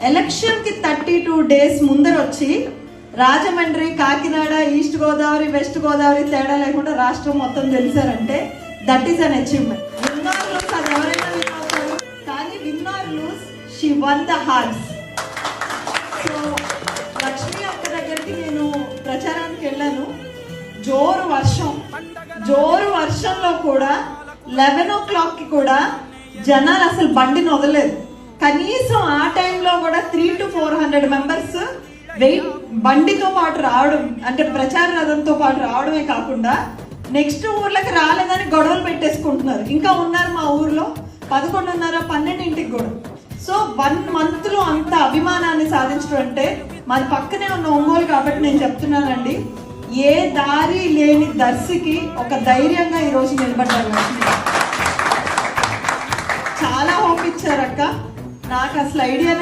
Election కి 32 days ముందర వచ్చి రాజమండ్రి, కాకినాడ, ఈస్ట్ గోదావరి, వెస్ట్ గోదావరి తేడా లేకుండా రాష్ట్రం మొత్తం తెలిసారంటే that is an achievement. Win or lose అది ఎవరైనా విన్ అవుతారు, కానీ win or lose she won the hearts. So Lakshmi అక్క దగ్గరికి నేను ప్రచారానికి వెళ్ళాను. జోరు వర్షంలో కూడా 11 o'clock కి కూడా జనాలు అసలు బండిని వదలలేదు. కనీసం ఆ టైంలో కూడా 300 to 400 మెంబర్స్ బండితో పాటు రావడం, అంటే ప్రచార రథంతో పాటు రావడమే కాకుండా నెక్స్ట్ ఊర్లకి రాలేదని గొడవలు పెట్టేసుకుంటున్నారు. ఇంకా ఉన్నారు మా ఊర్లో 11:30, 12 కూడా. సో 1 month లో అంత అభిమానాన్ని సాధించడం అంటే మాది పక్కనే ఉన్న ఒంగోలు కాబట్టి నేను చెప్తున్నానండి, ఏ దారి లేని దర్శికి ఒక ధైర్యంగా ఈరోజు నిలబడ్డారు. చాలా హోప్ ఇచ్చారక్క, నాకు అసలు ఐడియానే